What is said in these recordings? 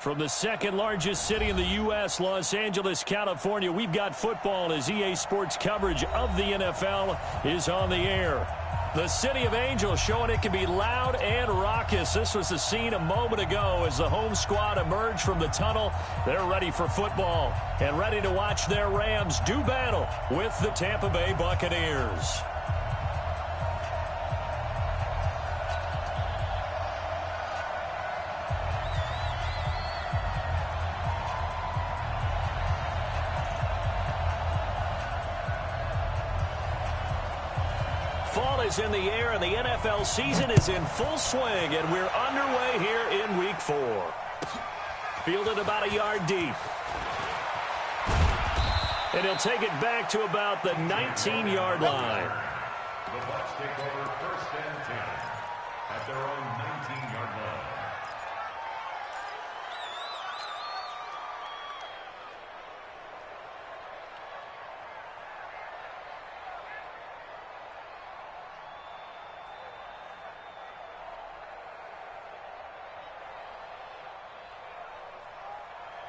From the second largest city in the U.S., Los Angeles, California, we've got football as EA Sports coverage of the NFL is on the air. The City of Angels showing it can be loud and raucous. This was the scene a moment ago as the home squad emerged from the tunnel. They're ready for football and ready to watch their Rams do battle with the Tampa Bay Buccaneers. Fall is in the air, and the NFL season is in full swing, and we're underway here in Week 4. Fielded about a yard deep. And he'll take it back to about the 19-yard line. The Bucs take over 1st and 10 at their own 19-yard line.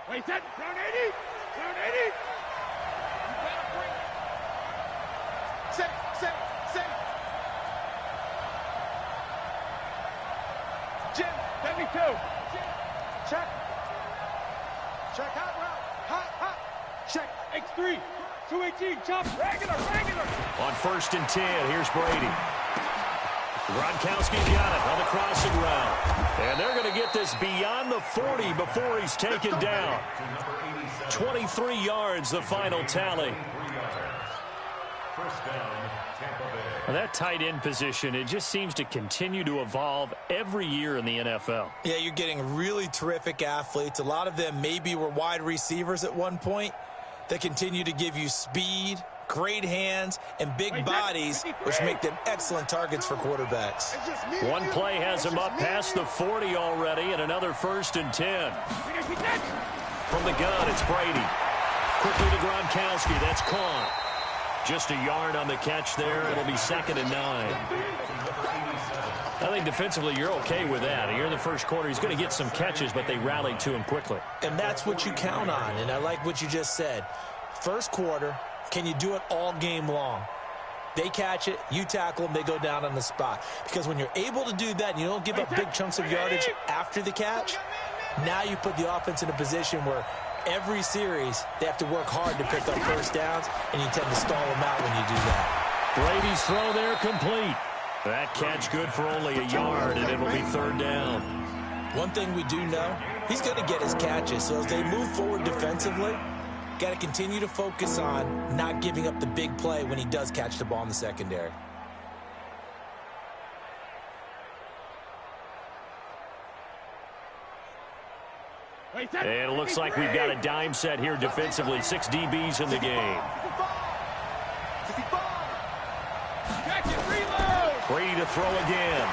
Wait, set, down 80, down 80. You gotta bring it. Set. Jim, 72. Jim, check. Check, hot route, hot. Check, X3, 218, chop, regular. On 1st and 10, here's Brady. Gronkowski got it on the crossing route. And they're going to get this beyond the 40 before he's taken down. 23 yards, the final tally. Well, that tight end position, it just seems to continue to evolve every year in the NFL. Yeah, you're getting really terrific athletes. A lot of them maybe were wide receivers at one point. They continue to give you speed, great hands, and big bodies, which make them excellent targets for quarterbacks. One play has him up past the 40 already, and another 1st and 10. From the gun, it's Brady. Quickly to Gronkowski. That's caught. Just a yard on the catch there. It'll be 2nd and 9. I think defensively you're okay with that. Here in the first quarter, he's going to get some catches, but they rallied to him quickly. And that's what you count on, and I like what you just said. First quarter, can you do it all game long? They catch it, you tackle them, they go down on the spot. Because when you're able to do that and you don't give up big chunks of yardage after the catch, now you put the offense in a position where every series they have to work hard to pick up first downs, and you tend to stall them out when you do that. Brady's throw there complete. That catch good for only a yard, and it'll be 3rd down. One thing we do know, he's going to get his catches. So as they move forward defensively, got to continue to focus on not giving up the big play when he does catch the ball in the secondary. And it looks like we've got a dime set here defensively. 6 DBs in the game. Brady to throw again.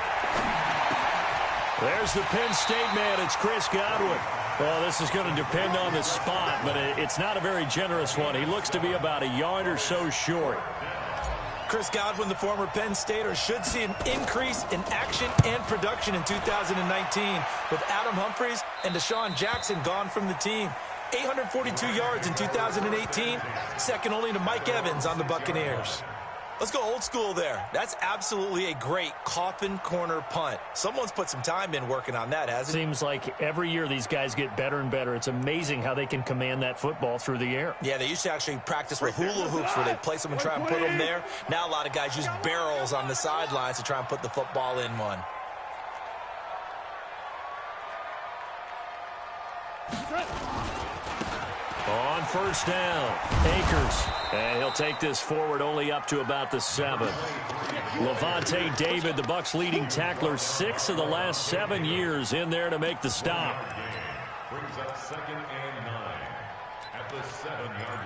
There's the Penn State man. It's Chris Godwin. Well, this is going to depend on the spot, but it's not a very generous one. He looks to be about a yard or so short. Chris Godwin, the former Penn Stater, should see an increase in action and production in 2019 with Adam Humphries and Deshaun Jackson gone from the team. 842 yards in 2018, second only to Mike Evans on the Buccaneers. Let's go old school there. That's absolutely a great coffin corner punt. Someone's put some time in working on that, hasn't it? Seems like every year these guys get better and better. It's amazing how they can command that football through the air. Yeah, they used to actually practice with hula hoops where they place them and try and put them there. Now a lot of guys use barrels on the sidelines to try and put the football in one. On 1st down, Akers. And he'll take this forward only up to about the 7. Levante David, the Bucs leading tackler, 6 of the last 7 years in there to make the stop. Brings up 2nd and 9 at the 7-yard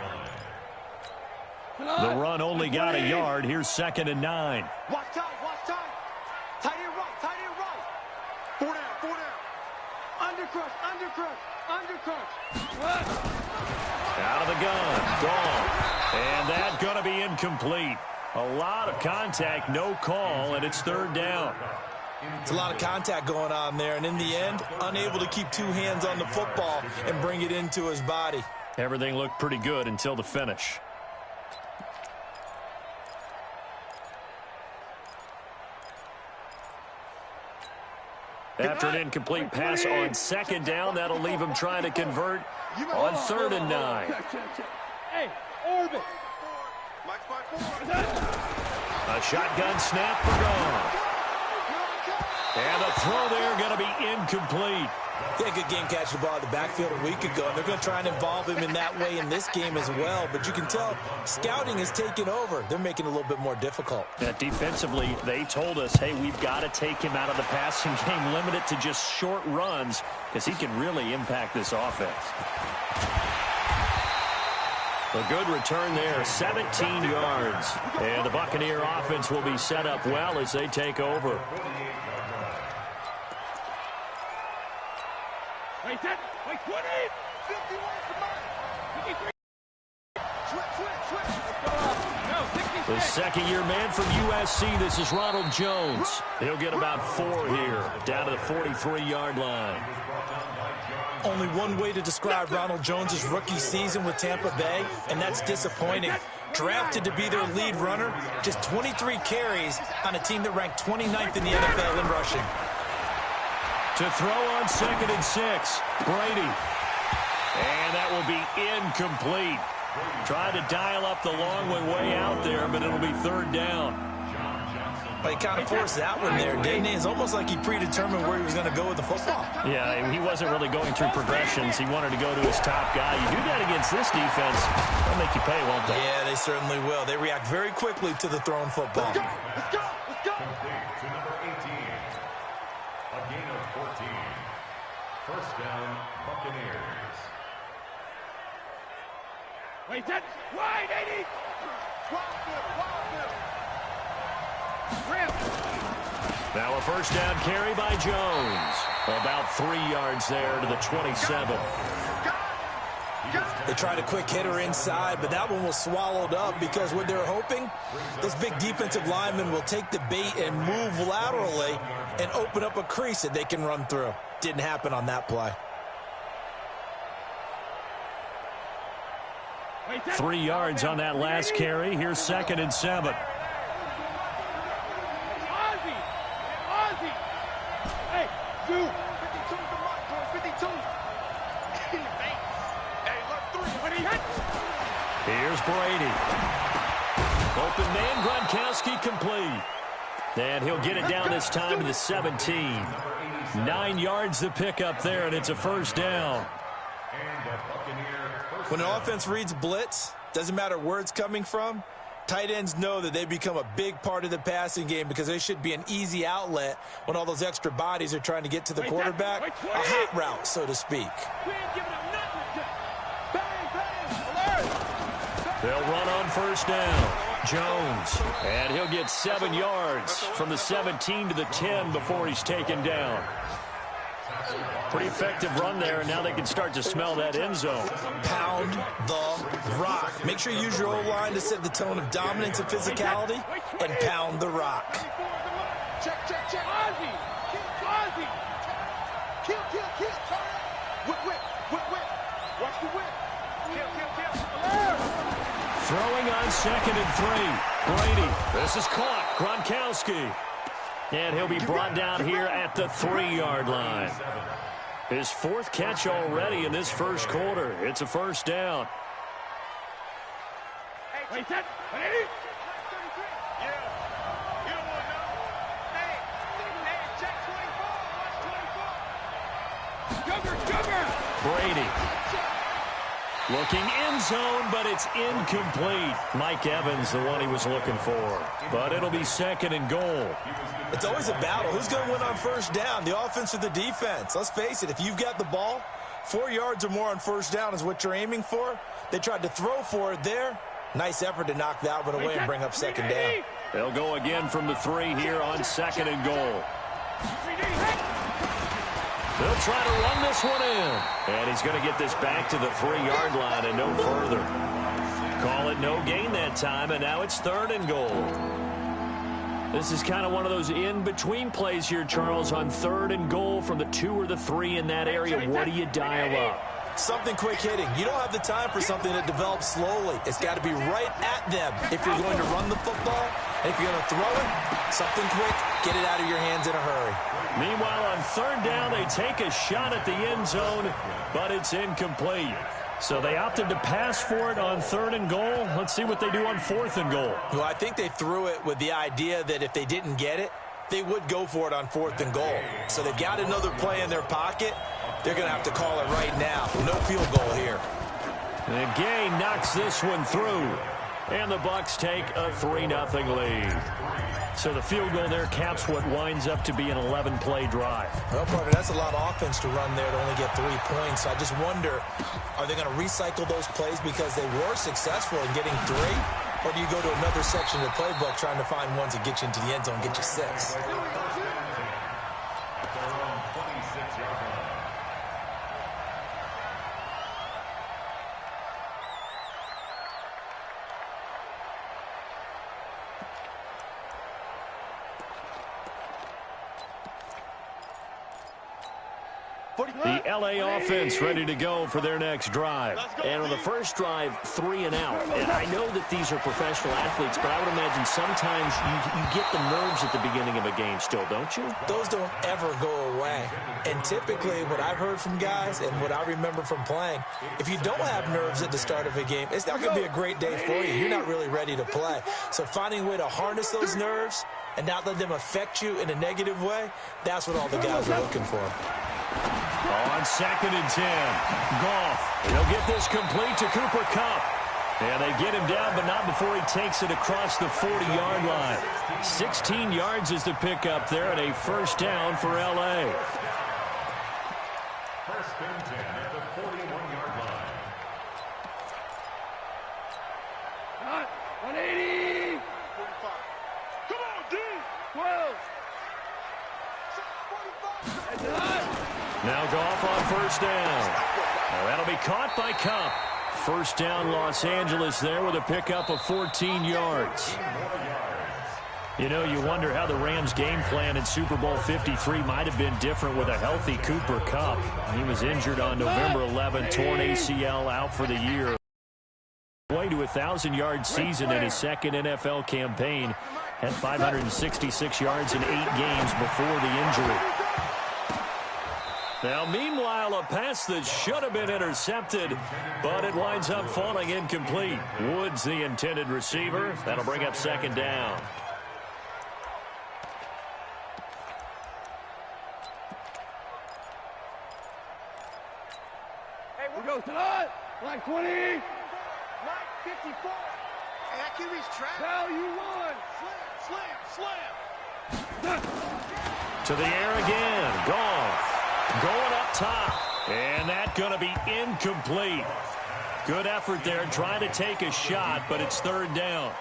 line. The run only got a yard. Here's 2nd and 9. Watch time. Tight end right. 4 down. Undercrush. Out of the gun. Gone. And that's going to be incomplete. A lot of contact, no call, and it's 3rd down. It's a lot of contact going on there, and in the end, unable to keep two hands on the football and bring it into his body. Everything looked pretty good until the finish. After an incomplete pass on second down, that'll leave him trying to convert on 3rd and 9. Hey, orbit. A shotgun snap for gone. And the throw there going to be incomplete. They had a good game catching the ball in the backfield a week ago, and they're going to try and involve him in that way in this game as well. But you can tell scouting has taken over. They're making it a little bit more difficult. Yeah, defensively, they told us, hey, we've got to take him out of the passing game, limit it to just short runs, because he can really impact this offense. A good return there, 17 yards. And the Buccaneer offense will be set up well as they take over. Wait, 20, 51, come on. 53. Switch. The second-year man from USC, this is Ronald Jones. He'll get about 4 here, down to the 43-yard line. Only one way to describe Ronald Jones' rookie season with Tampa Bay, and that's disappointing. Drafted to be their lead runner, just 23 carries on a team that ranked 29th in the NFL in rushing. To throw on 2nd and 6, Brady. And that will be incomplete. Tried to dial up the long one way out there, but it'll be 3rd down. Well, he kind of forced that one there, didn't he? It's almost like he predetermined where he was going to go with the football. Yeah, he wasn't really going through progressions. He wanted to go to his top guy. You do that against this defense, they'll make you pay, won't they? Yeah, they certainly will. They react very quickly to the thrown football. Complete to number 18. A gain of 14. First down, Buccaneers. Wait, wide, 80. Now a first down carry by Jones. About 3 yards there to the 27. They tried a quick hitter inside, but that one was swallowed up because what they're hoping, those big defensive linemen will take the bait and move laterally and open up a crease that they can run through. Didn't happen on that play. 3 yards on that last carry. Here's 2nd and 7. Hey, 52 to the mark, 52. Here's Brady. Open man, Gronkowski complete. And he'll get it down this time to the 17. 9 yards to pick up there, and it's a first down. When an offense reads blitz, doesn't matter where it's coming from, tight ends know that they become a big part of the passing game because they should be an easy outlet when all those extra bodies are trying to get to the quarterback. A hot route, so to speak. They'll run on first down. Jones. And he'll get 7 yards from the 17 to the 10 before he's taken down. Pretty effective run there, and now they can start to smell that end zone. Pound the rock. Make sure you use your O-line to set the tone of dominance and physicality, and pound the rock. Check. Ozzy. Kill. Whip. Watch the whip. Kill. Throwing on 2nd and 3. Brady. This is caught. Gronkowski. And he'll be brought down here at the 3-yard line. His 4th catch already in this first quarter. It's a first down. Wait, check 24. Sugar. Brady. Looking end zone, but it's incomplete. Mike Evans, the one he was looking for. But it'll be 2nd and goal. It's always a battle. Who's going to win on first down, the offense or the defense? Let's face it, if you've got the ball, 4 yards or more on first down is what you're aiming for. They tried to throw for it there. Nice effort to knock that one away and bring up 2nd down. They'll go again from the 3 here on 2nd and goal. They'll try to run this one in. And he's going to get this back to the 3-yard line and no further. Call it no gain that time, and now it's 3rd and goal. This is kind of one of those in-between plays here, Charles, on 3rd and goal from the 2 or the 3 in that area. What do you dial up? Something quick hitting. You don't have the time for something that develops slowly. It's got to be right at them if you're going to run the football. And if you're going to throw it, something quick, get it out of your hands in a hurry. Meanwhile, on 3rd down, they take a shot at the end zone, but it's incomplete. So they opted to pass for it on 3rd and goal. Let's see what they do on 4th and goal. Well, I think they threw it with the idea that if they didn't get it, they would go for it on 4th and goal. So they've got another play in their pocket. They're going to have to call it right now. No field goal here. And Gay knocks this one through. And the Bucs take a 3-0 lead. So the field goal there caps what winds up to be an 11-play drive. Well, partner, that's a lot of offense to run there to only get 3 points. I just wonder, are they going to recycle those plays because they were successful in getting 3? Or do you go to another section of the playbook trying to find ones that get you into the end zone, get you 6? The LA offense ready to go for their next drive. And on the first drive, 3 and out. And I know that these are professional athletes, but I would imagine sometimes you get the nerves at the beginning of a game still, don't you? Those don't ever go away. And typically what I've heard from guys and what I remember from playing, if you don't have nerves at the start of a game, it's not going to be a great day for you. You're not really ready to play. So finding a way to harness those nerves and not let them affect you in a negative way, that's what all the guys are looking for. On 2nd and 10, Goff. He'll get this complete to Cooper Kupp. And they get him down, but not before he takes it across the 40-yard line. 16 yards is the pickup there, and a first down for L.A. 1st and 10 at the 41-yard line. 180. 45. Come on, D. 12. 45. Now Goff on 1st down. Now that'll be caught by Kupp. First down, Los Angeles there with a pickup of 14 yards. You know, you wonder how the Rams' game plan in Super Bowl 53 might have been different with a healthy Cooper Kupp. He was injured on November 11, torn ACL, out for the year. Way to a 1,000-yard season in his second NFL campaign. Had 566 yards in 8 games before the injury. Now, meanwhile, a pass that should have been intercepted, but it winds up falling incomplete. Woods, the intended receiver. That'll bring up 2nd down. Hey, we go tonight. Line 20. Line 54. Hey, that QB's trapped. Now you won. Slam. To the air again. Goff. Going up top, and that's going to be incomplete. Good effort there, trying to take a shot, but it's 3rd down.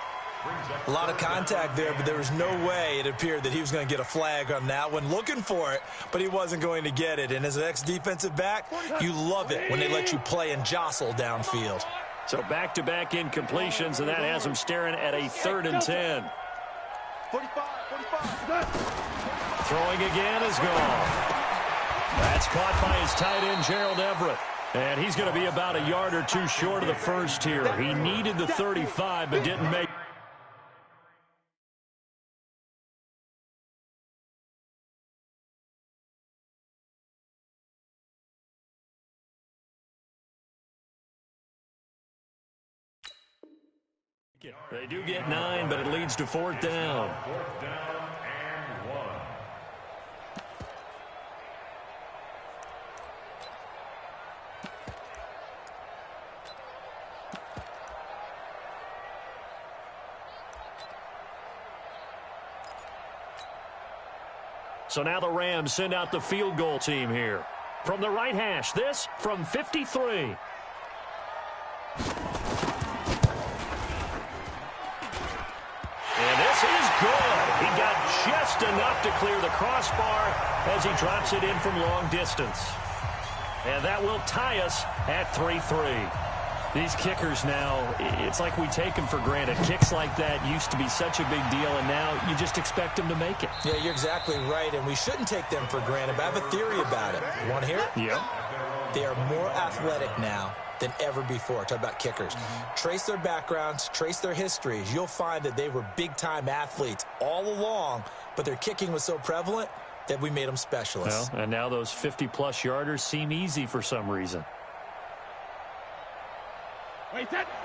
A lot of contact there, but there was no way it appeared that he was going to get a flag on that one. Looking for it, but he wasn't going to get it. And as an ex-defensive back, you love it when they let you play and jostle downfield. So back-to-back incompletions, and that has him staring at a 3rd and 10. 45. Throwing again is gone. That's caught by his tight end, Gerald Everett. And he's going to be about a yard or 2 short of the first here. He needed the 35, but didn't make it. They do get 9, but it leads to 4th down. 4th down and 1. So now the Rams send out the field goal team here. From the right hash, this from 53. And this is good. He got just enough to clear the crossbar as he drops it in from long distance. And that will tie us at 3-3. These kickers now, it's like we take them for granted. Kicks like that used to be such a big deal, and now you just expect them to make it. Yeah, you're exactly right, and we shouldn't take them for granted, but I have a theory about it. You want to hear it? Yeah. They are more athletic now than ever before. Talk about kickers. Trace their backgrounds, trace their histories. You'll find that they were big-time athletes all along, but their kicking was so prevalent that we made them specialists. Well, and now those 50-plus yarders seem easy for some reason.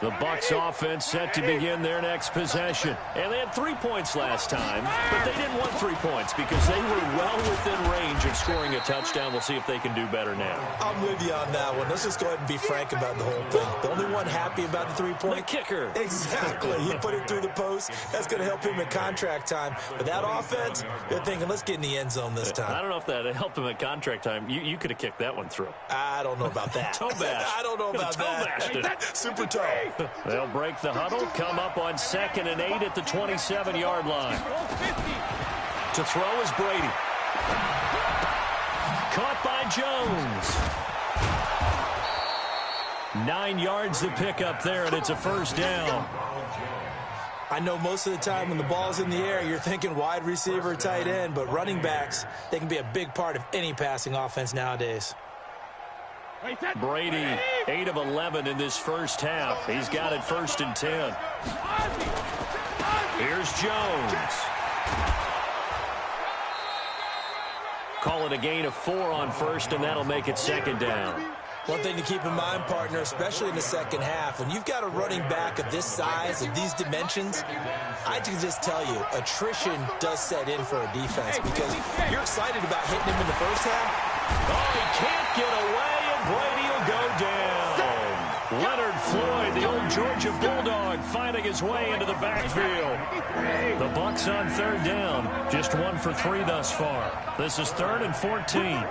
The Bucs offense set to begin their next possession. And they had 3 points last time, but they didn't want 3 points because they were well within range of scoring a touchdown. We'll see if they can do better now. I'm with you on that one. Let's just go ahead and be frank about the whole thing. The only one happy about the 3-point. The kicker. Exactly. He put it through the post. That's going to help him in contract time. But that offense, they're thinking, let's get in the end zone this time. I don't know if that helped him at contract time. You could have kicked that one through. I don't know about that. Toe bash. I don't know about that. Super toe. They'll break the huddle, come up on 2nd and 8 at the 27-yard line. To throw is Brady. Caught by Jones. 9 yards to pick up there, and it's a first down. I know most of the time when the ball's in the air, you're thinking wide receiver, tight end, but running backs, they can be a big part of any passing offense nowadays. Brady, 8 of 11 in this first half. He's got it 1st and 10. Here's Jones. Call it a gain of 4 on 1st, and that'll make it 2nd down. One thing to keep in mind, partner, especially in the second half, when you've got a running back of this size, of these dimensions, I can just tell you, attrition does set in for a defense because you're excited about hitting him in the first half. Oh, he can't get away, and Brady will go down. Leonard Floyd, the old Georgia Bulldog, finding his way into the backfield. The Bucs on 3rd down, just 1 for 3 thus far. This is 3rd and 14.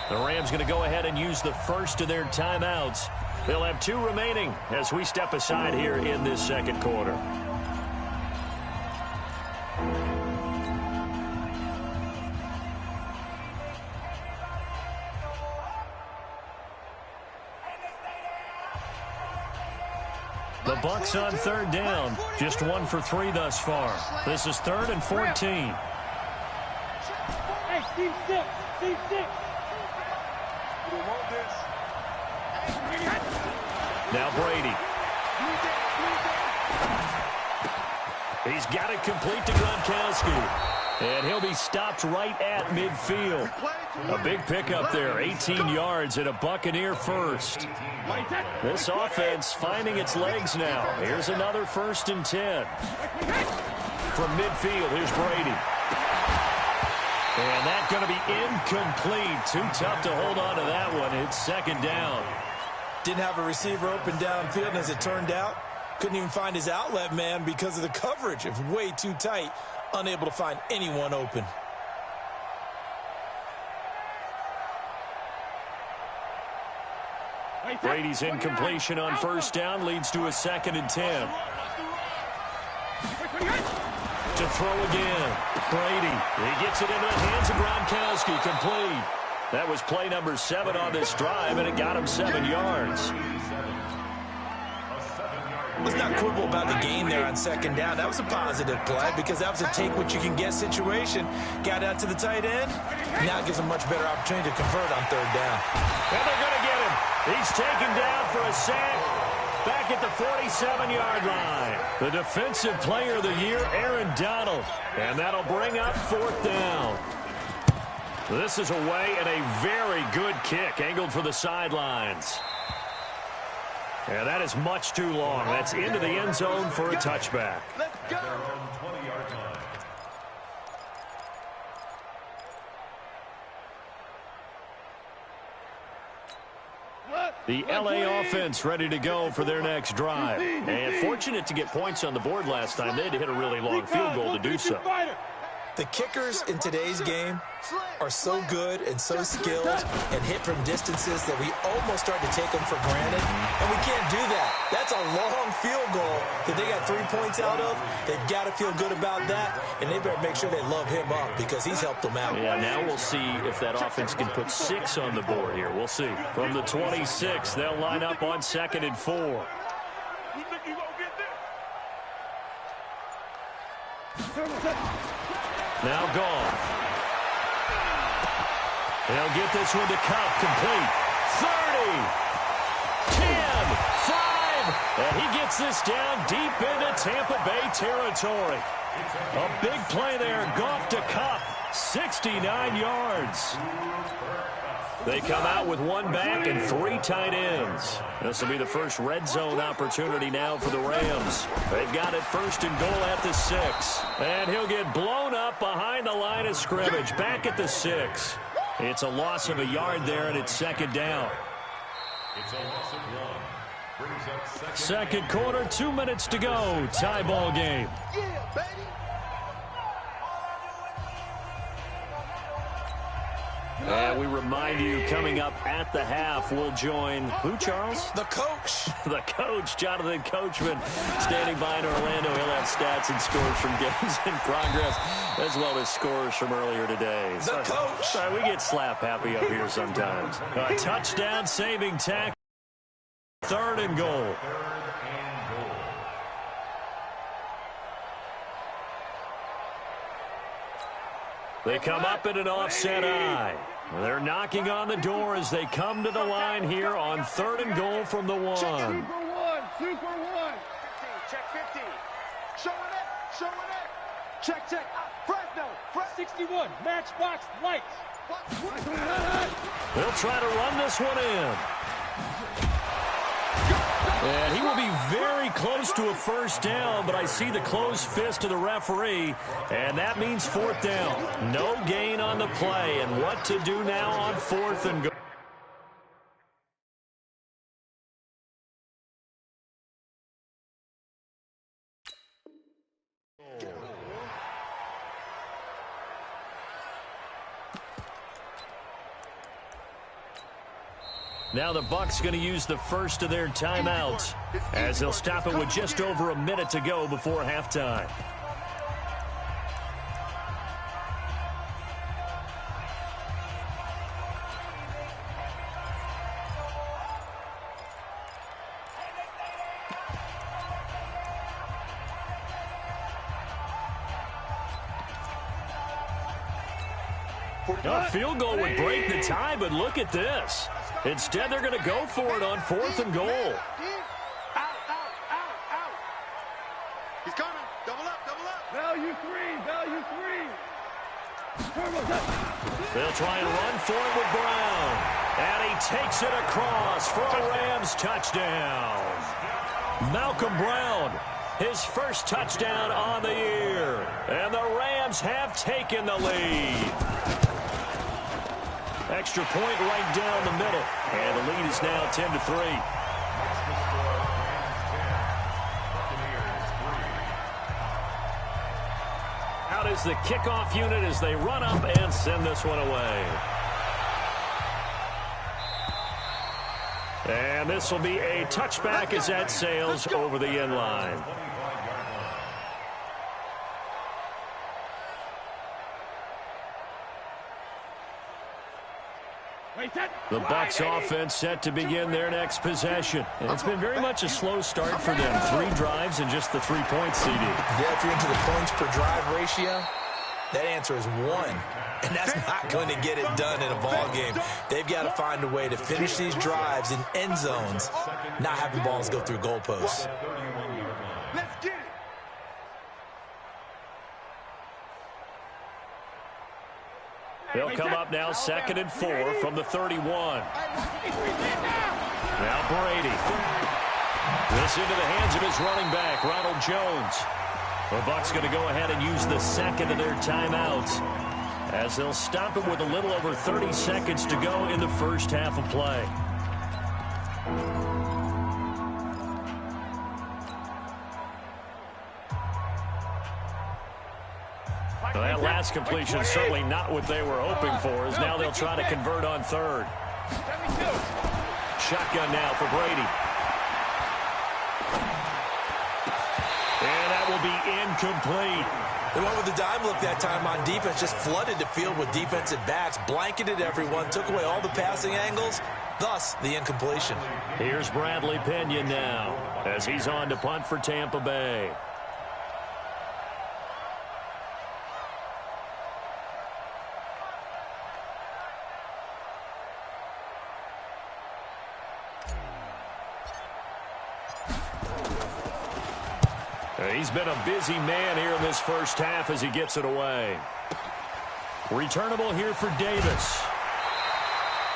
The Rams going to go ahead and use the first of their timeouts. They'll have 2 remaining as we step aside here in this second quarter. The Bucs on 3rd down, just 1 for 3 thus far. This is 3rd and 14. Hey, Steve 6. Steve 6. Now Brady. He's got it complete to Gronkowski. And he'll be stopped right at midfield. A big pickup there, 18 yards and a Buccaneer first. This offense finding its legs now. Here's another 1st and 10. From midfield, here's Brady. And that's going to be incomplete. Too tough to hold on to that one. It's 2nd down. Didn't have a receiver open downfield, and as it turned out, couldn't even find his outlet man because of the coverage. It was way too tight, unable to find anyone open. Brady's incompletion on 1st down leads to a 2nd and 10. To throw again. Brady. He gets it into the hands of Gronkowski. Complete. That was play number 7 on this drive, and it got him 7 yards. Let's not quibble about the game there on 2nd down. That was a positive play because that was a take-what-you-can-get situation. Got out to the tight end. Now it gives him much better opportunity to convert on 3rd down. And they're going to get him. He's taken down for a sack. Back at the 47-yard line. The Defensive Player of the Year, Aaron Donald. And that'll bring up 4th down. This is away and a very good kick angled for the sidelines. And that is much too long. That's into the end zone for a touchback. Let's go. 20-yard line. The LA offense ready to go for their next drive. And fortunate to get points on the board last time. They had to hit a really long field goal to do so. The kickers in today's game are so good and so skilled and hit from distances that we almost start to take them for granted, and we can't do that. That's a long field goal that they got 3 points out of. They've got to feel good about that, and they better make sure they love him up because he's helped them out. Yeah, now we'll see if that offense can put 6 on the board here. We'll see. From the 26, they'll line up on 2nd and 4. Now gone. They'll get this one to Cup, complete. 30, 10, 5, and he gets this down deep into Tampa Bay territory. A big play there, Goff to Cup, 69 yards. They come out with 1 back and 3 tight ends. This will be the first red zone opportunity now for the Rams. They've got it 1st and goal at the 6. And he'll get blown up behind the line of scrimmage, back at the 6. It's a loss of a yard there, and it's 2nd down. It's a loss of 1. Brings up 2nd quarter, 2 minutes to go. Tie ball game. Yeah, baby. And we remind you, coming up at the half, we'll join who, Charles? The coach. The coach, Jonathan Coachman, standing by in Orlando. He'll have stats and scores from games in progress, as well as scores from earlier today. The coach. Sorry, we get slap happy up here sometimes. A touchdown saving tackle. 3rd and goal. They come up in an offset eye. They're knocking on the door as they come to the line here on 3rd and goal from the 1. Super 1. Super 1. 15. Check 15. Showing it. Showing it. Check, check. Fresno. 61. Matchbox lights. They'll try to run this one in. And he will be very close to a 1st down, but I see the closed fist of the referee, and that means 4th down. No gain on the play, and what to do now on 4th and goal. Now the Bucs going to use the first of their timeouts as they'll stop it with just over a minute to go before halftime. A field goal would break the tie, but look at this. Instead, they're going to go for it on 4th and goal. Out, out, out, out. He's coming. Double up, double up. Value 3, value 3. They'll try and run for it with Brown. And he takes it across for a Rams touchdown. Malcolm Brown, his first touchdown on the year. And the Rams have taken the lead. Extra point right down the middle. And the lead is now 10-3. Out is the kickoff unit as they run up and send this one away. And this will be a touchback as that sails over the end line. The Bucs offense set to begin their next possession. And it's been very much a slow start for them. 3 drives and just the 3 points CD. Yeah, if you're into the points per drive ratio, that answer is 1. And that's not going to get it done in a ball game. They've got to find a way to finish these drives in end zones, not having balls go through goalposts. Let's get it. They'll come up now 2nd and 4 from the 31. Now Brady. This into the hands of his running back, Ronald Jones. The Bucs going to go ahead and use the second of their timeouts as they'll stop it with a little over 30 seconds to go in the first half of play. Well, that last completion certainly not what they were hoping for, as now they'll try to convert on third. Shotgun now for Brady. And that will be incomplete. They went with the dime look that time on defense, just flooded the field with defensive backs, blanketed everyone, took away all the passing angles, thus the incompletion. Here's Bradley Pinion now as he's on to punt for Tampa Bay. He's been a busy man here in this first half as he gets it away. Returnable here for Davis.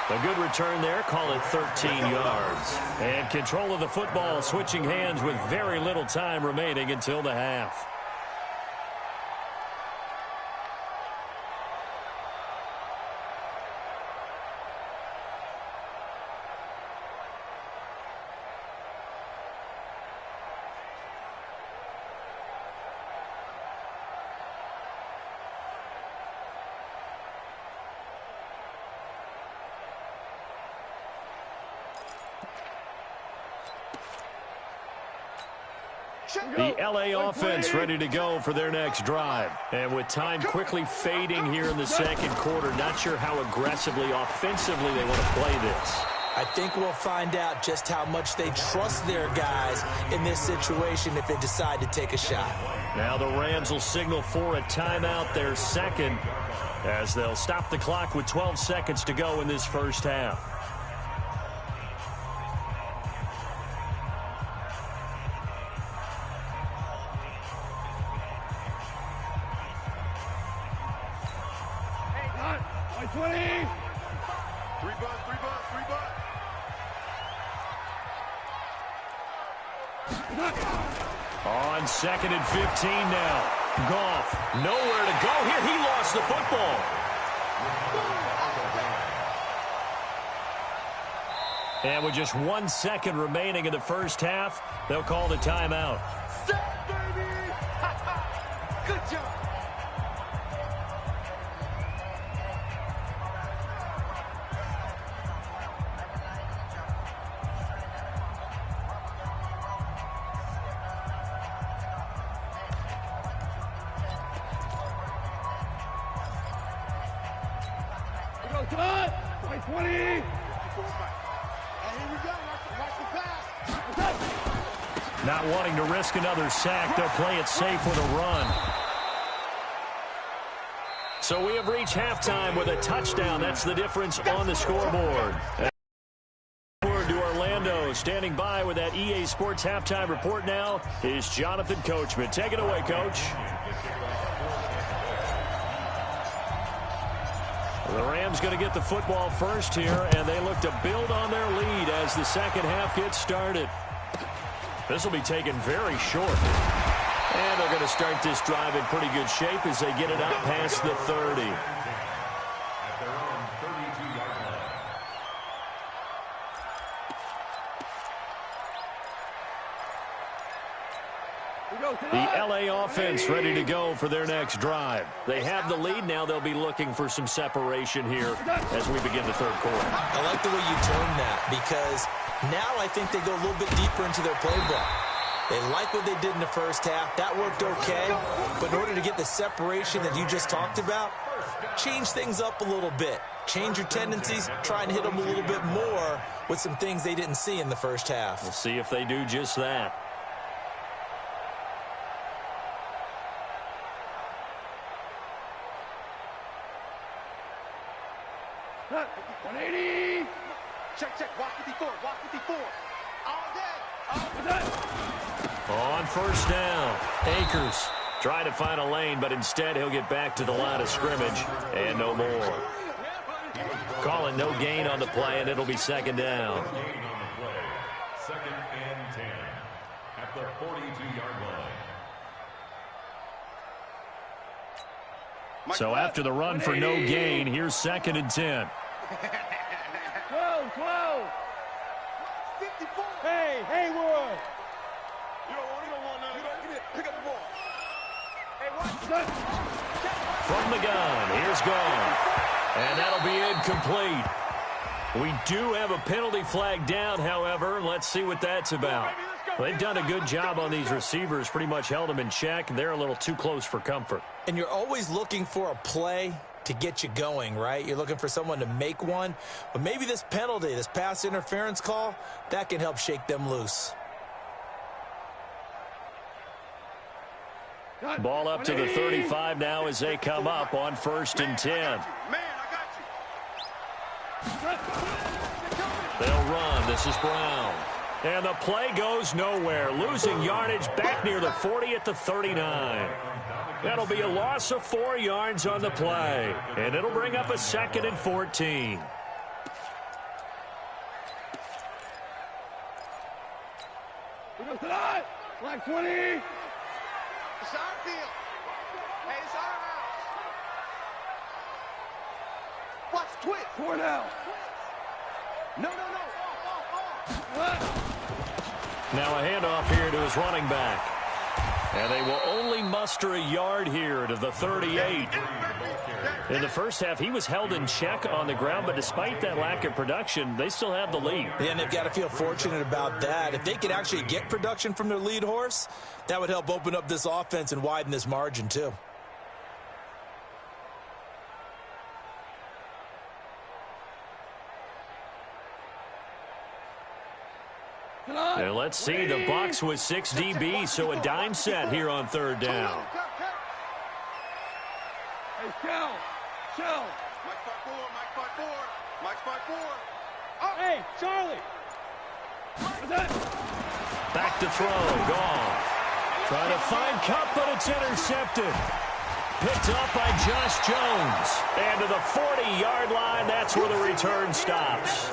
A good return there. Call it 13 yards. And control of the football switching hands with very little time remaining until the half. The LA offense ready to go for their next drive. And with time quickly fading here in the second quarter, not sure how aggressively, offensively they want to play this. I think we'll find out just how much they trust their guys in this situation if they decide to take a shot. Now the Rams will signal for a timeout, their second, as they'll stop the clock with 12 seconds to go in this first half. On 2nd and 15 now. Goff, nowhere to go here. He lost the football. And with just 1 second remaining in the first half, they'll call the timeout. Good job. Not wanting to risk another sack, they'll play it safe with a run. So we have reached halftime with a touchdown. That's the difference on the scoreboard. Forward to Orlando. Standing by with that EA Sports halftime report now is Jonathan Coachman. Take it away, Coach. The Rams going to get the football first here, and they look to build on their lead as the second half gets started. This will be taken very short. And they're going to start this drive in pretty good shape as they get it out past the 30. At their own 32-yard line. The LA offense ready to go for their next drive. They have the lead. Now they'll be looking for some separation here as we begin the third quarter. I like the way you termed that because now I think they go a little bit deeper into their playbook. They like what they did in the first half. That worked okay. But in order to get the separation that you just talked about, change things up a little bit. Change your tendencies. Try and hit them a little bit more with some things they didn't see in the first half. We'll see if they do just that. Cut. 180. Check. Walk 54. Walk 54. All day. All day. On first down, Akers try to find a lane, but instead he'll get back to the line of scrimmage and no more. Calling no gain on the play, and it'll be second down. Gain on the play. 2nd and 10 at the 42-yard line. So after the run for no gain, here's 2nd and 10. 12. 54. Hey, Hayward. You don't want none. You don't get it. Pick up the ball. Hey, watch. From the gun, here's gone. And that'll be incomplete. We do have a penalty flag down, however. Let's see what that's about. They've done a good job on these receivers, pretty much held them in check, and they're a little too close for comfort. And you're always looking for a play to get you going, right? You're looking for someone to make one. But maybe this penalty, this pass interference call, that can help shake them loose. Ball up to the 35 now as they come up on 1st and 10. They'll run. This is Brown. And the play goes nowhere. Losing yardage back near the 40 at the 39. That'll be a loss of 4 yards on the play. And it'll bring up a 2nd and 14. Like 20. It's our field. Hey, it's our house. Watch twist. 4 now. No. Now a handoff here to his running back. And they will only muster a yard here to the 38. In the first half, he was held in check on the ground, but despite that lack of production, they still have the lead. Yeah, and they've got to feel fortunate about that. If they could actually get production from their lead horse, that would help open up this offense and widen this margin too. Now let's see, the Bucs with 6 DBs, so a dime set here on 3rd down. Hey, Shell. Mike 5-4. Mike 5-4. Oh, hey, Charlie. Back to throw, gone. Trying to find Cup, but it's intercepted. Picked up by Josh Jones. And to the 40-yard line, that's where the return stops.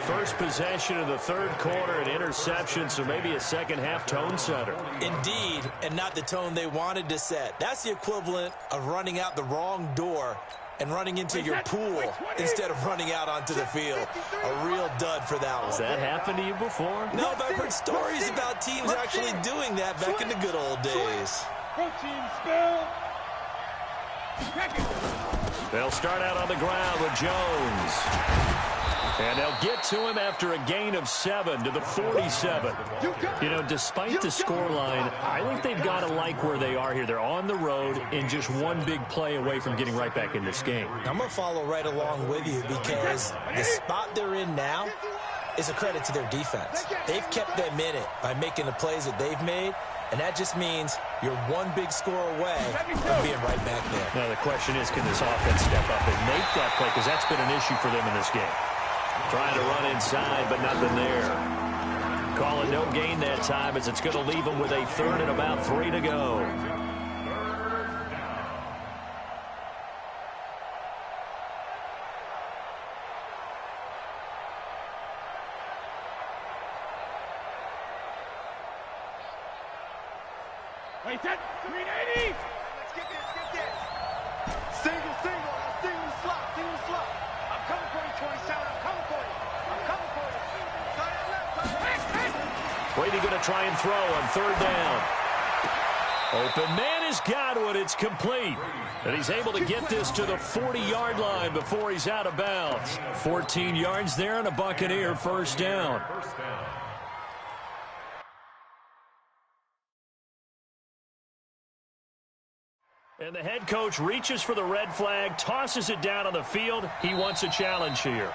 First possession of the 3rd quarter, an interception, so maybe a second-half tone setter. Indeed, and not the tone they wanted to set. That's the equivalent of running out the wrong door and running into your pool instead of running out onto the field. A real dud for that one. Has that happened to you before? No, but I've heard stories about teams actually doing that back in the good old days. Protein spill. They'll start out on the ground with Jones. And they'll get to him after a gain of 7 to the 47. You know, despite the scoreline, I think they've got to like where they are here. They're on the road and just one big play away from getting right back in this game. I'm going to follow right along with you because the spot they're in now is a credit to their defense. They've kept them in it by making the plays that they've made, and that just means you're one big score away from being right back there. Now, the question is, can this offense step up and make that play? Because that's been an issue for them in this game. Trying to run inside, but nothing there. Calling no gain that time as it's going to leave them with a 3rd and about 3 to go. Wait, that 380. Let's get this. Single slot. I'm coming for you, 27. I'm coming for you. Start it left. Brady going to try and throw on 3rd down. Open man has got one. It's complete. And he's able to get this to the 40-yard line before he's out of bounds. 14 yards there and a Buccaneer 1st down. And the head coach reaches for the red flag, tosses it down on the field. He wants a challenge here.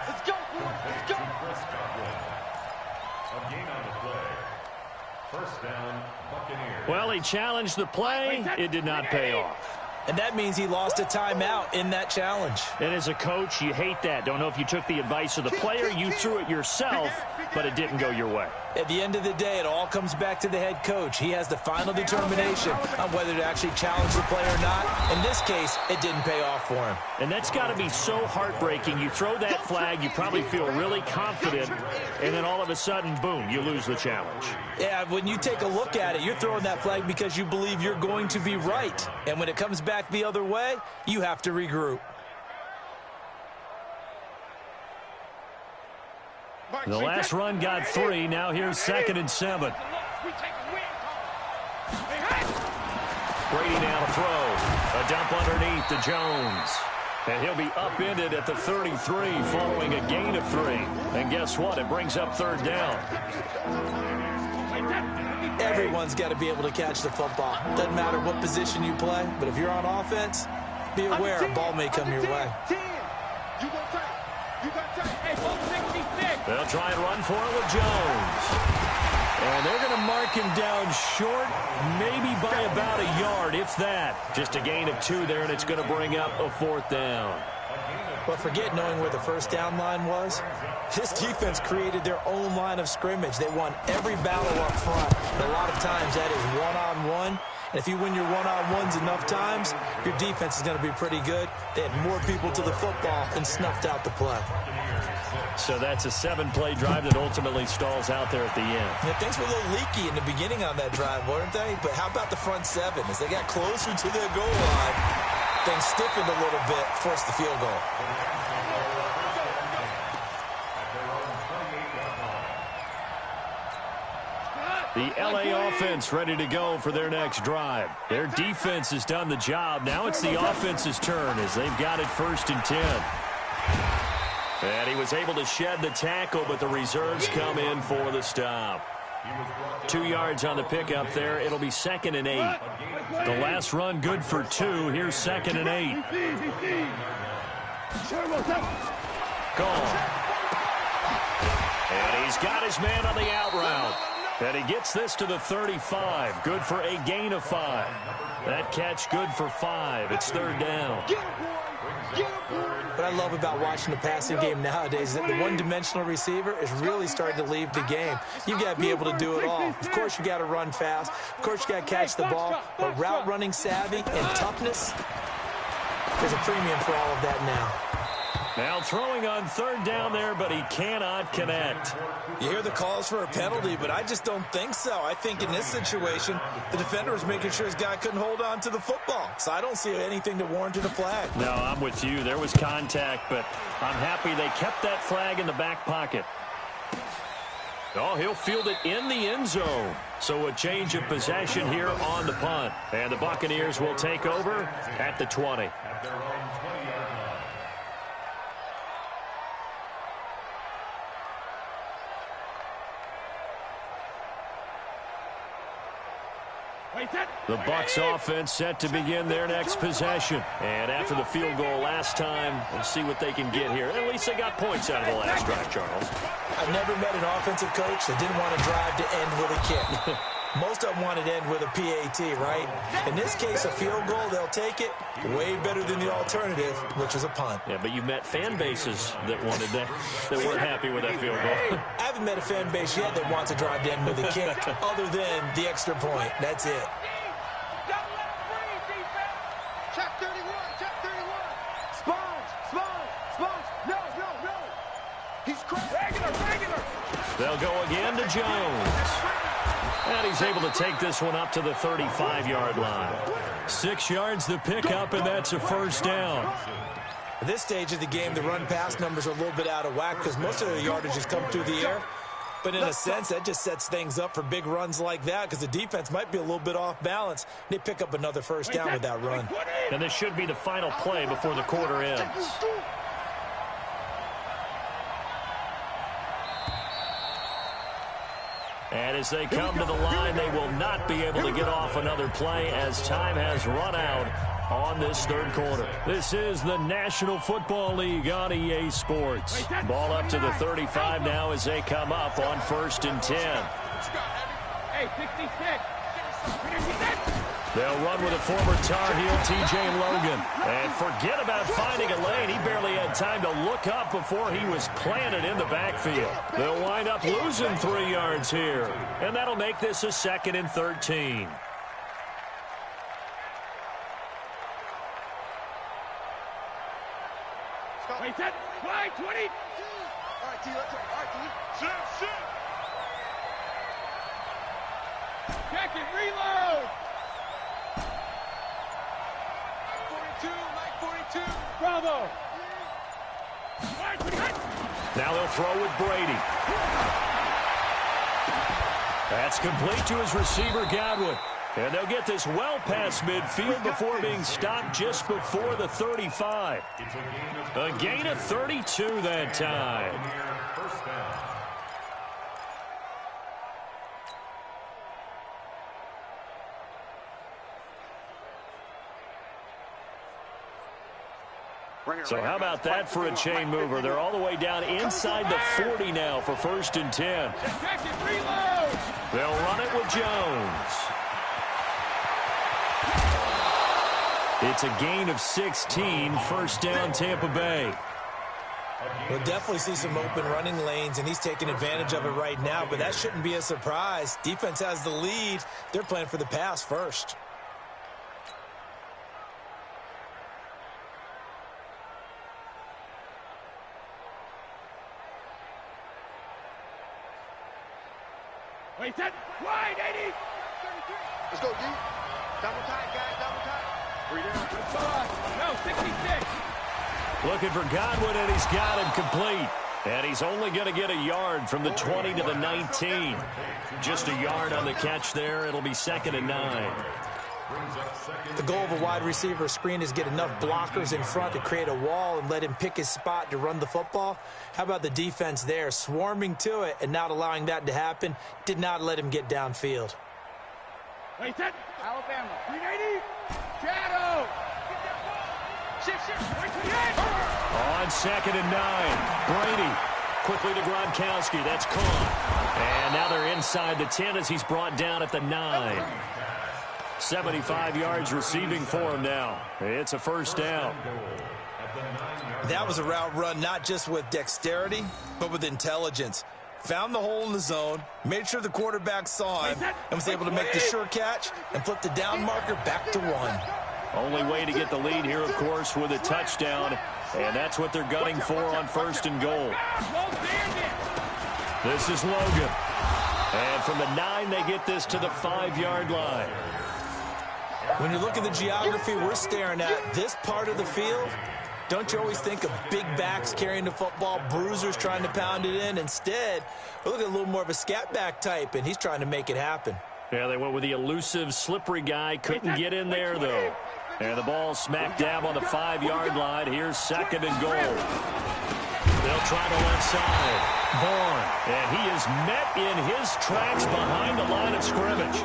Let's go. A gain on the play. 1st down, Buccaneers. Well, he challenged the play. It did not pay off. And that means he lost a timeout in that challenge. And as a coach, you hate that. Don't know if you took the advice of the player, you threw it yourself, but it didn't go your way. At the end of the day, it all comes back to the head coach. He has the final determination on whether to actually challenge the play or not. In this case, it didn't pay off for him. And that's got to be so heartbreaking. You throw that flag, you probably feel really confident, and then all of a sudden, boom, you lose the challenge. Yeah, when you take a look at it, you're throwing that flag because you believe you're going to be right. And when it comes back the other way, you have to regroup. The last run got 3. Now here's 2nd and 7. Brady now to throw. A dump underneath to Jones. And he'll be upended at the 33 following a gain of 3. And guess what? It brings up third down. Everyone's got to be able to catch the football. Doesn't matter what position you play, but if you're on offense, be aware a ball may come your way. They'll try and run for it with Jones. And they're going to mark him down short, maybe by about a yard, if that. Just a gain of 2 there, and it's going to bring up a 4th down. But forget knowing where the first down line was. This defense created their own line of scrimmage. They won every battle up front. And a lot of times that is one-on-one. And if you win your one-on-ones enough times, your defense is going to be pretty good. They had more people to the football and snuffed out the play. So that's a 7-play drive that ultimately stalls out there at the end. Yeah, things were a little leaky in the beginning on that drive, weren't they? But how about the front 7? As they got closer to their goal line, things stiffened a little bit, forced the field goal. The LA offense ready to go for their next drive. Their defense has done the job. Now it's the offense's turn as they've got it 1st and 10. And he was able to shed the tackle, but the reserves come in for the stop. 2 yards on the pickup there. It'll be 2nd and 8. The last run good for 2. Here's 2nd and 8. Gone. And he's got his man on the out route. And he gets this to the 35. Good for a gain of 5. That catch good for 5. It's 3rd down. What I love about watching the passing game nowadays is that the one-dimensional receiver is really starting to leave the game. You've got to be able to do it all. Of course, you got to run fast. Of course, you got to catch the ball. But route running savvy and toughness, there's a premium for all of that now. Now throwing on 3rd down there, but he cannot connect. You hear the calls for a penalty, but I just don't think so. I think in this situation, the defender was making sure his guy couldn't hold on to the football. So I don't see anything that warranted a flag. No, I'm with you. There was contact, but I'm happy they kept that flag in the back pocket. Oh, he'll field it in the end zone. So a change of possession here on the punt. And the Buccaneers will take over at the 20. The Bucs offense set to begin their next possession. And after the field goal last time, we'll see what they can get here. At least they got points out of the last drive, Charles. I've never met an offensive coach that didn't want to drive to end with a kick. Most of them wanted to end with a PAT, right? In this case, a field goal, they'll take it. Way better than the alternative, which is a punt. Yeah, but you've met fan bases that wanted that weren't happy with that field goal. I haven't met a fan base yet that wants to drive to end with a kick, other than the extra point. That's it. Check 31, check 31. Sponge. No. He's crazy. Regular. They'll go again to Jones. And he's able to take this one up to the 35-yard line. 6 yards the pickup, and that's a 1st down. At this stage of the game, the run-pass numbers are a little bit out of whack because most of the yardage has come through the air. But in a sense, that just sets things up for big runs like that because the defense might be a little bit off balance. They pick up another 1st down with that run. And this should be the final play before the quarter ends. And as they come to the line, they will not be able to get off another play as time has run out on this 3rd quarter. This is the National Football League on EA Sports. Ball up to the 35 now as they come up on 1st and 10. Hey, 66. They'll run with a former Tar Heel, T.J. Logan. And forget about finding a lane. He barely had time to look up before he was planted in the backfield. They'll wind up losing 3 yards here. And that'll make this a 2nd and 13. Wait, set. Wide, 20. All right, T, let's go. All right, T. Shit. Check it, reload. 42. Bravo. Now they'll throw with Brady. That's complete to his receiver, Godwin. And they'll get this well past midfield before being stopped just before the 35. A gain of 32 that time. First down. So how about that for a chain mover? They're all the way down inside the 40 now for 1st and 10. They'll run it with Jones. It's a gain of 16, 1st down Tampa Bay. We'll definitely see some open running lanes, and he's taking advantage of it right now, but that shouldn't be a surprise. Defense has the lead. They're playing for the pass first. Wait, set, wide, 80. Let's go, D. Double tight, guys, double tight. 3 down. No, 66. Looking for Godwin, and he's got him complete. And he's only going to get a yard from the 20 to the 19. Just a yard on the catch there. It'll be 2nd and 9. The goal of a wide receiver screen is get enough blockers in front to create a wall and let him pick his spot to run the football. How about the defense there, swarming to it and not allowing that to happen? Did not let him get downfield. Wait, set. Alabama, 380. Shadow. Shift. Wait to the end. On 2nd and 9. Brady quickly to Gronkowski. That's caught. And now they're inside the 10 as he's brought down at the 9. 75 yards receiving for him now. It's a 1st down. That was a route run not just with dexterity, but with intelligence. Found the hole in the zone, made sure the quarterback saw him, and was able to make the sure catch and flip the down marker back to 1. Only way to get the lead here, of course, with a touchdown. And that's what they're gunning for on 1st and goal. This is Logan. And from the 9, they get this to the 5-yard line. When you look at the geography we're staring at, this part of the field, don't you always think of big backs carrying the football, bruisers trying to pound it in? Instead, we look at a little more of a scat back type, and he's trying to make it happen. Yeah, they went with the elusive, slippery guy. Couldn't get in there, though. And the ball smack dab on the 5-yard line. Here's 2nd and goal. They'll try the left side. Vaughn. And he is met in his tracks behind the line of scrimmage.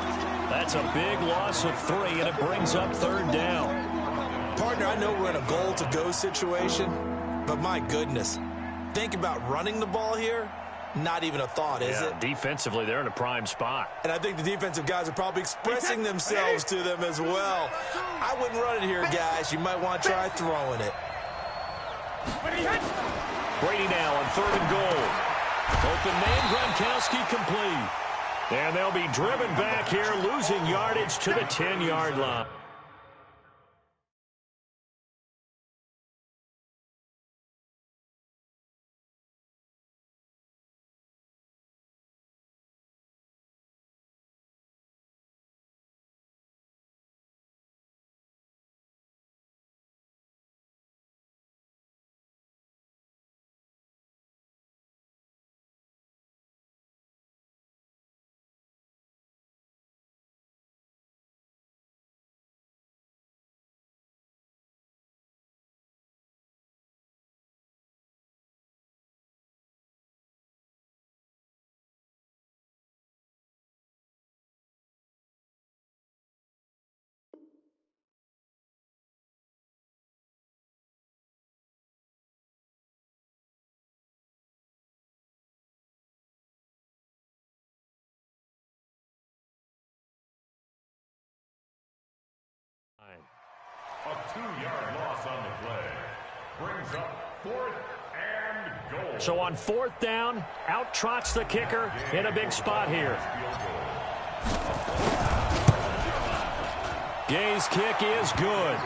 That's a big loss of 3, and it brings up 3rd down. Partner, I know we're in a goal-to-go situation, but my goodness. Think about running the ball here. Not even a thought, is it? Defensively, they're in a prime spot. And I think the defensive guys are probably expressing themselves to them as well. I wouldn't run it here, guys. You might want to try throwing it. Brady now on 3rd and goal. Open man, Gronkowski complete. And they'll be driven back here, losing yardage to the 10-yard line. A 2-yard loss on the play. Brings up 4th and goal. So on 4th down, out trots the kicker in a big spot here. Gay's kick is good.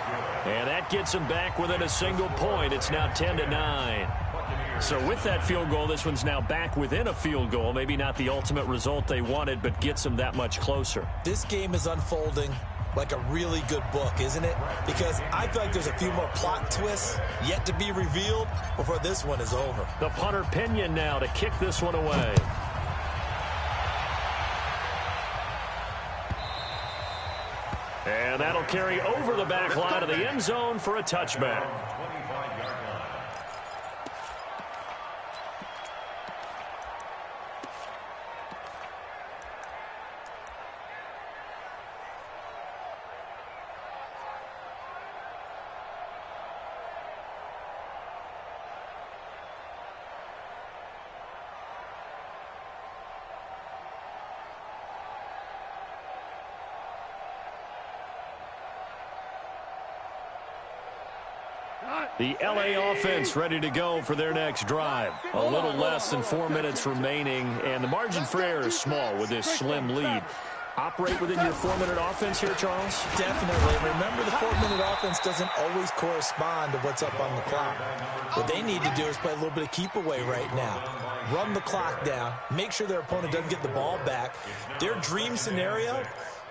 And that gets him back within a single point. It's now 10-9. So with that field goal, this one's now back within a field goal. Maybe not the ultimate result they wanted, but gets them that much closer. This game is unfolding like a really good book, isn't it? Because I feel like there's a few more plot twists yet to be revealed before this one is over. The punter Pinion now to kick this one away. And that'll carry over the back line of the end zone for a touchback. The LA offense ready to go for their next drive. A little less than 4 minutes remaining, and the margin for error is small with this slim lead. Operate within your 4-minute offense here, Charles? Definitely. Remember, the 4-minute offense doesn't always correspond to what's up on the clock. What they need to do is play a little bit of keep away right now. Run the clock down. Make sure their opponent doesn't get the ball back. Their dream scenario,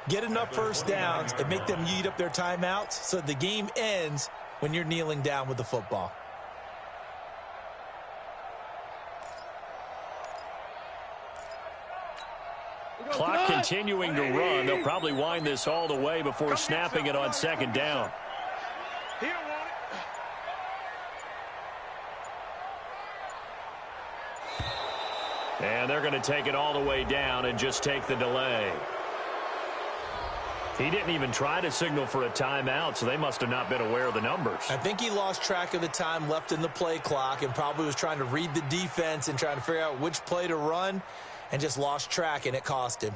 get enough first downs and make them eat up their timeouts so the game ends when you're kneeling down with the football. Clock continuing to run. They'll probably wind this all the way before snapping it on second down. And they're going to take it all the way down and just take the delay. He didn't even try to signal for a timeout, so they must have not been aware of the numbers. I think he lost track of the time left in the play clock and probably was trying to read the defense and trying to figure out which play to run and just lost track, and it cost him.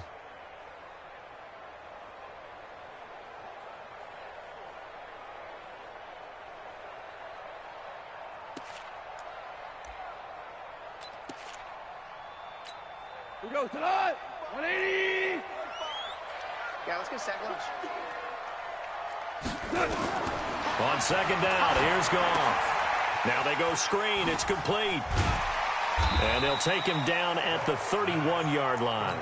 Here we go, tonight. 180. Yeah, let's get a sack lunch. On second down, here's Goff. Now they go screen. It's complete. And they'll take him down at the 31-yard line.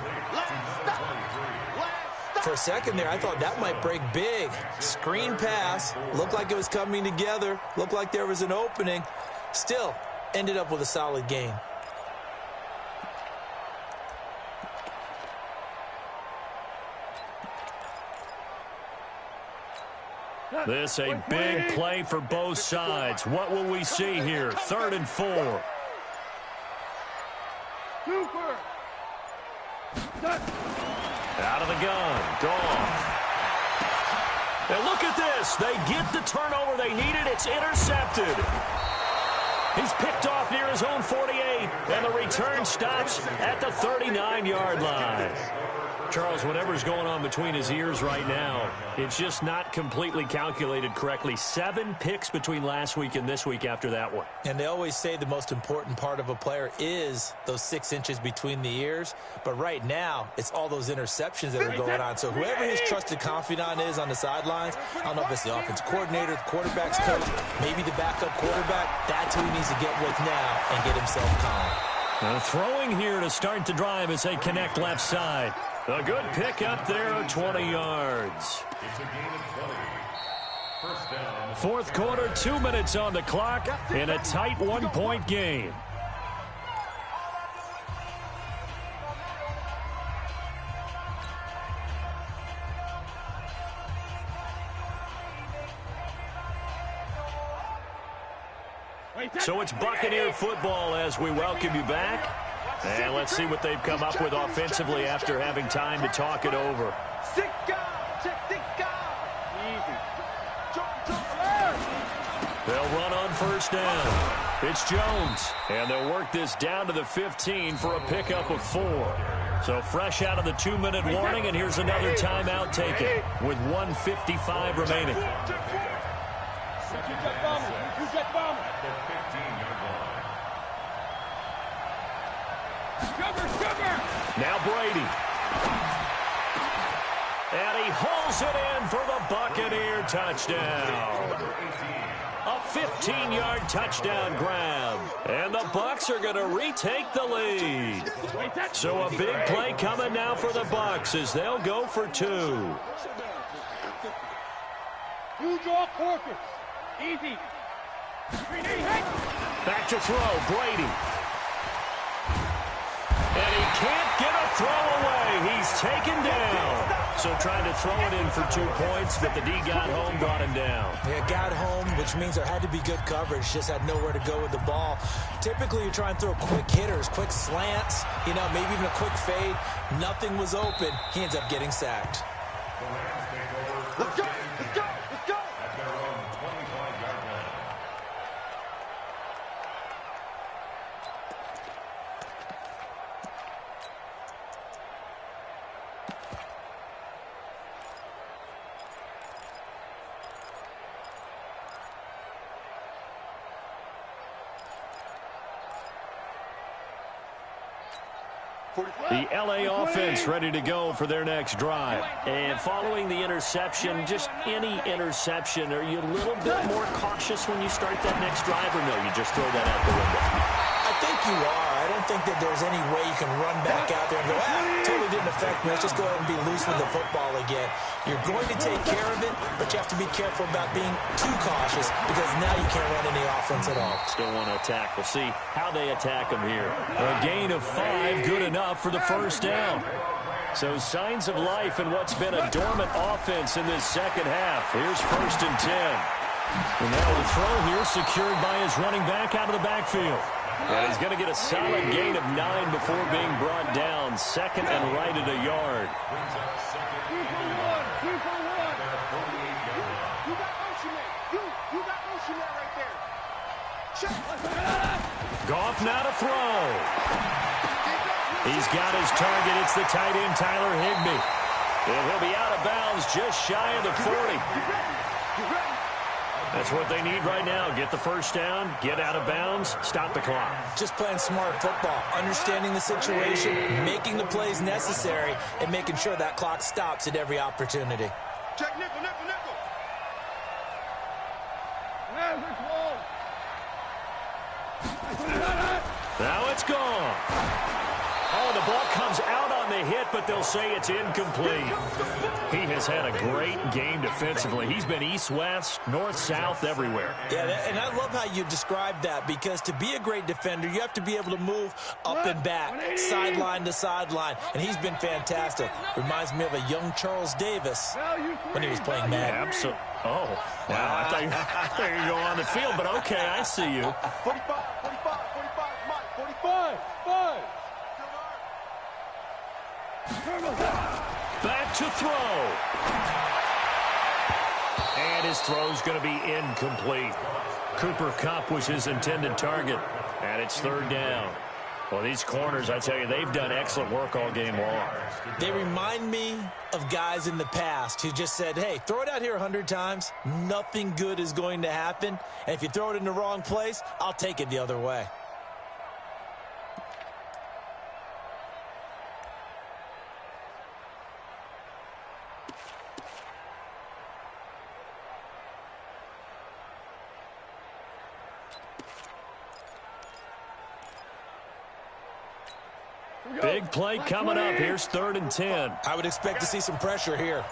For a second there, I thought that might break big. Screen pass. Looked like it was coming together. Looked like there was an opening. Still, ended up with a solid gain. This a big play for both sides. What will we see here? 3rd and 4. Super. Out of the gun. Goff. And look at this. They get the turnover they needed. It's intercepted. He's picked off near his own 48, and the return stops at the 39-yard line. Charles, whatever's going on between his ears right now, it's just not completely calculated correctly. 7 picks between last week and this week after that one. And they always say the most important part of a player is those 6 inches between the ears. But right now, it's all those interceptions that are going on. So whoever his trusted confidant is on the sidelines, I don't know if it's the offense coordinator, the quarterback's coach, maybe the backup quarterback, that's who he needs to get with now and get himself calm. Now throwing here to start the drive as they connect left side. A good pick up there, 20 yards. Fourth quarter, 2 minutes on the clock in a tight 1-point game. So it's Buccaneer football as we welcome you back. And let's see what they've come up with offensively after having time to talk it over. 6 guys. Check 6 guys. Easy. They'll run on first down. It's Jones. And they'll work this down to the 15 for a pickup of 4. So fresh out of the 2-minute warning, and here's another timeout taken with 1:55 remaining. Now Brady. And he hauls it in for the Buccaneer touchdown. A 15-yard touchdown grab. And the Bucs are going to retake the lead. So a big play coming now for the Bucs as they'll go for 2. 2 draw quarters. Easy. Back to throw, Brady. And he can't get a throw away. He's taken down. So trying to throw it in for 2 points, but the D got home, brought him down. Yeah, got home, which means there had to be good coverage. Just had nowhere to go with the ball. Typically, you try and throw quick hitters, quick slants, you know, maybe even a quick fade. Nothing was open. He ends up getting sacked. Let's go! Let's go! Let's go! At their own 25-yard line. The L.A. offense ready to go for their next drive. And following the interception, just any interception, are you a little bit more cautious when you start that next drive, or no, you just throw that out the window? I think you are. I don't think that there's any way you can run back out there and go, totally didn't affect me. Let's just go ahead and be loose with the football again. You're going to take care of it, but you have to be careful about being too cautious because now you can't run any offense at all. Still want to attack. We'll see how they attack them here. A gain of 5, good enough for the first down. So signs of life in what's been a dormant offense in this second half. Here's 1st and 10. And now the throw here secured by his running back out of the backfield. And he's going to get a solid gain of 9 before being brought down. 2nd and right at a yard. 2 for 1. 2 for 1. You got Ocean Man. You got Ocean Man right there. Check. Goff now to throw. He's got his target. It's the tight end, Tyler Higbee. And he'll be out of bounds just shy of the 40. That's what they need right now. Get the first down, get out of bounds, stop the clock. Just playing smart football, understanding the situation, making the plays necessary, and making sure that clock stops at every opportunity. Check nickel, nickel, nickel. Now it's gone. Oh, the ball comes out on the hit, but they'll say it's incomplete. He has had a great game defensively. He's been east-west, north-south, everywhere. Yeah, and I love how you described that because to be a great defender, you have to be able to move up and back, sideline to sideline, and he's been fantastic. Reminds me of a young Charles Davis when he was playing Madden. Absolutely. Oh, wow. I thought you were going to go on the field, but okay, I see you. 45, 45, 45, Mike, 45. 5. Back to throw. And his throw's going to be incomplete. Cooper Kupp was his intended target. And it's 3rd down. Well, these corners, I tell you, they've done excellent work all game long. They remind me of guys in the past who just said, hey, throw it out here 100 times. Nothing good is going to happen. And if you throw it in the wrong place, I'll take it the other way. Big play coming up. Here's 3rd and 10. I would expect to see some pressure here.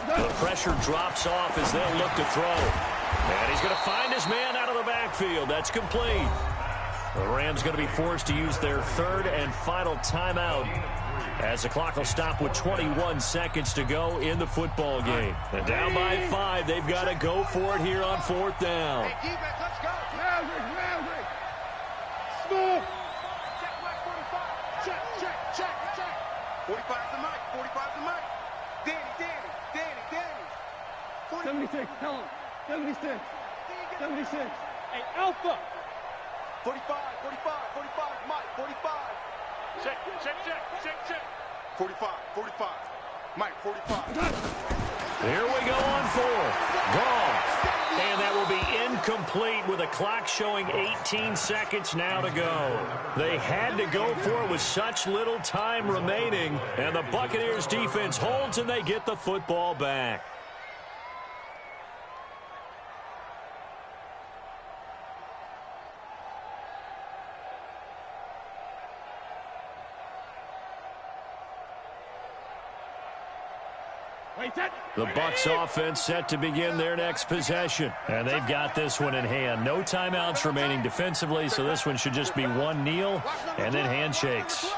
The pressure drops off as they'll look to throw. And he's going to find his man out of the backfield. That's complete. The Rams going to be forced to use their 3rd and final timeout as the clock will stop with 21 seconds to go in the football game. And down by 5, they've got to go for it here on 4th down. Hey, defense, let's go. Maverick. Smooth. Check, Mike, 45. Check. 45's the Mike, 45's the Mike. Danny. 76. Tell him. 76. 76. Hey, Alpha. 45, Mike, 45. Check. 45. Mike, 45. Here we go on 4th. Gone. And that will be incomplete with a clock showing 18 seconds now to go. They had to go for it with such little time remaining. And the Buccaneers defense holds and they get the football back. The Bucs offense set to begin their next possession. And they've got this one in hand. No timeouts remaining defensively, so this one should just be one kneel and then handshakes.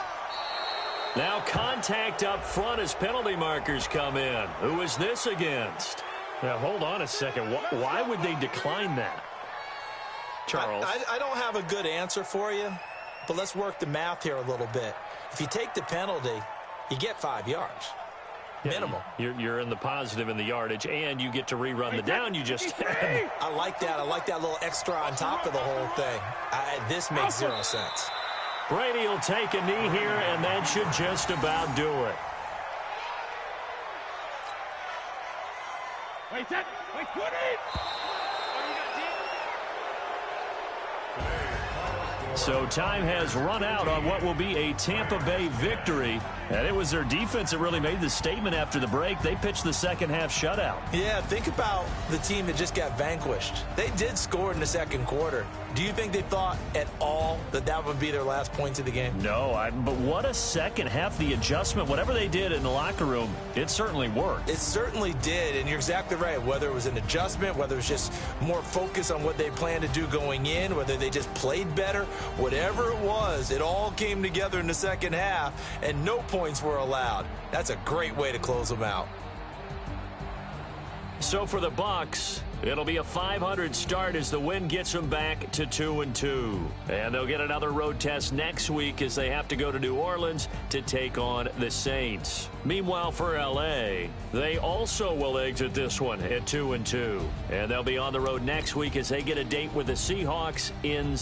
Now contact up front as penalty markers come in. Who is this against? Now, hold on a second. Why would they decline that? Charles? I don't have a good answer for you, but let's work the math here a little bit. If you take the penalty, you get 5 yards. Minimal. You're in the positive in the yardage, and you get to rerun the down you just had. I like that. I like that little extra on top of the whole thing. This makes 0 sense. Brady will take a knee here, and that should just about do it. Wait, set. Wait, put it. So time has run out on what will be a Tampa Bay victory. And it was their defense that really made the statement after the break. They pitched the second half shutout. Yeah, think about the team that just got vanquished. They did score in the second quarter. Do you think they thought at all that that would be their last points of the game? No, but what a second half. The adjustment, whatever they did in the locker room, it certainly worked. It certainly did, and you're exactly right. Whether it was an adjustment, whether it was just more focus on what they planned to do going in, whether they just played better, whatever it was, it all came together in the second half, and no points were allowed. That's a great way to close them out. So for the Bucs, it'll be a .500 start as the win gets them back to 2-2. And they'll get another road test next week as they have to go to New Orleans to take on the Saints. Meanwhile, for L.A., they also will exit this one at 2-2. And they'll be on the road next week as they get a date with the Seahawks in